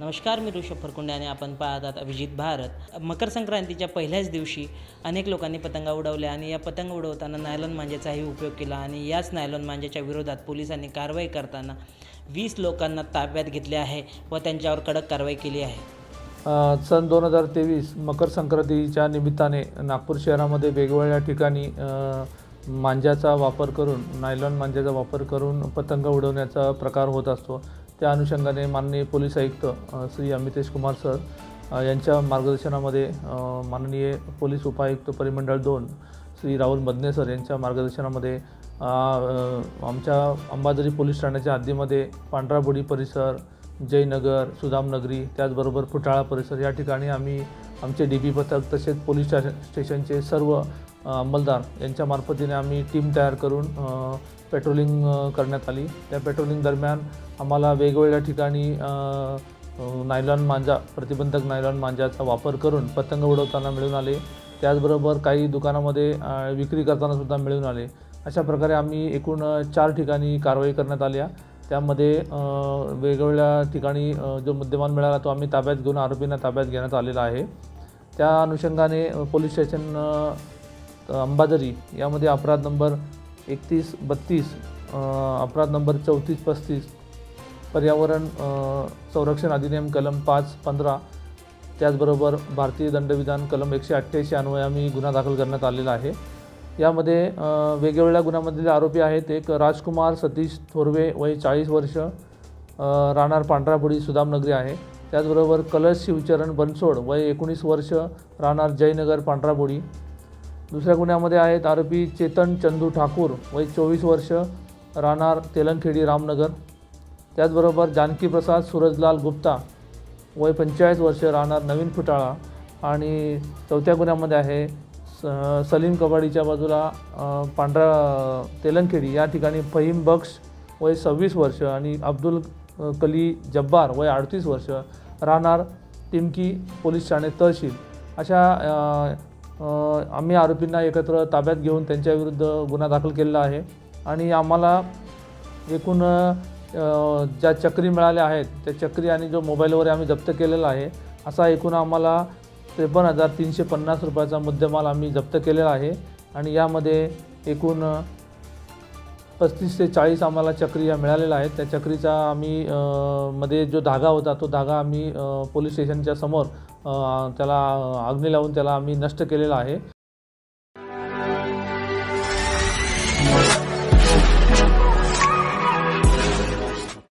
नमस्कार, मी ऋषभ फरकुंडे आणि आपण पाहतात अभिजित भारत। मकर संक्रांतीच्या पहिल्याच दिवशी अनेक लोकांनी पतंग उडवल्या आणि या पतंग उडवताना नायलॉन मांजाचाही उपयोग केला आणि याच नायलॉन मांजाच्या विरोधात पोलिसांनी कारवाई करताना 20 लोकांना ताब्यात घेतले आहे व त्यांच्यावर कडक कारवाई केली आहे। सन 2023 मकर संक्रांतीच्या निमित्ताने नागपूर शहरामध्ये वेगवेगळ्या ठिकाणी मांजाचा वापर करून नायलॉन मांजाचा वापर करून पतंग उडवण्याचा प्रकार होत असतो। त्या अनुषंगाने माननीय पोलीस आयुक्त श्री अमितेश कुमार सर यांच्या मार्गदर्शनामध्ये माननीय पोलीस उपायुक्त परिमंडळ 2 श्री राहुल मदने सर यांच्या मार्गदर्शनामध्ये आमच्या अंबाझरी पोलीस ठाण्याच्या हद्दीमध्ये पांढराबोडी परिसर, जयनगर, सुदामनगरी, त्याचबरोबर फुटाळा परिसर या ठिकाणी आम्ही आमचे डीपी पथक तसेच पोलीस स्टेशनचे सर्व अंमलदार यांच्या मार्फतीने आम्ही टीम तयार करून पेट्रोलिंग करण्यात आली। त्या पेट्रोलिंग दरम्यान आम्हाला वेगवेगळ्या ठिकाणी नायलॉन मांजा प्रतिबंधक नायलॉन मांजाचा वापर करून पतंग उडवताना मिळून आले। त्याचबरोबर काही दुकानामध्ये विक्री करताना सुद्धा मिळून आले। अशा प्रकारे आम्ही एकूण 4 ठिकाणी कारवाई करण्यात आल्या। त्यामध्ये वेगवेगळ्या ठिकाणी जो मुद्देमाल मिळाला तो आम्ही ताब्यात घेऊन आरोपींना ताब्यात घेण्यात आलेला आहे। त्या अनुषंगाने पोलीस स्टेशन अंबाझरी यामध्ये अपराध नंबर 3132, अपराध नंबर 3435, पर्यावरण संरक्षण अधिनियम कलम 515, त्याचबरोबर भारतीय दंडविधान कलम 188 अन्वये आम्ही गुन्हा दाखल करण्यात आलेला आहे। यामध्ये वेगवेगळ्या गुन्ह्यामधले आरोपी आहेत। एक राजकुमार सतीश थोरवे वय 40 वर्ष, राहणार पांढराबोडी सुदामनगरी आहे। त्याचबरोबर कलश शिवचरण बनसोड वय 19 वर्ष, राहणार जयनगर पांढराबोडी। दुसऱ्या गुन्ह्यामध्ये आहेत आरोपी चेतन चंदू ठाकूर वय 24 वर्ष, राहणार तेलंगखेडी रामनगर। त्याचबरोबर जानकी प्रसाद सूरजलाल गुप्ता वय 45 वर्ष, राहणार नवीन फुटाळा। आणि चौथ्या गुन्ह्यामध्ये आहे सलीम कबाडीच्या बाजूला तेलंगखेडी या ठिकाणी फहीम बख्श वय 26 वर्ष आणि अब्दुल कली जब्बार वय 38 वर्ष, राहणार टिमकी पोलीस ठाणे तहसील। अशा आम्ही आरोपींना एकत्र ताब्यात घेऊन त्यांच्याविरुद्ध गुन्हा दाखल केलेला आहे। आणि आम्हाला एकूण ज्या चक्री मिळाल्या आहेत त्या चक्री आणि जो मोबाईलवर आम्ही जप्त केलेला आहे असा एकूण आम्हाला 53,350 रुपयाचा मुद्देमाल आम्ही जप्त केलेला आहे। आणि यामध्ये एकूण 35 ते 40 आम्हाला चक्री या मिळालेल्या आहेत। त्या चक्रीचा आम्ही मध्ये जो धागा होता तो धागा आम्ही पोलीस स्टेशनच्या समोर त्याला अग्नी लावून त्याला आम्ही नष्ट केलेला आहे।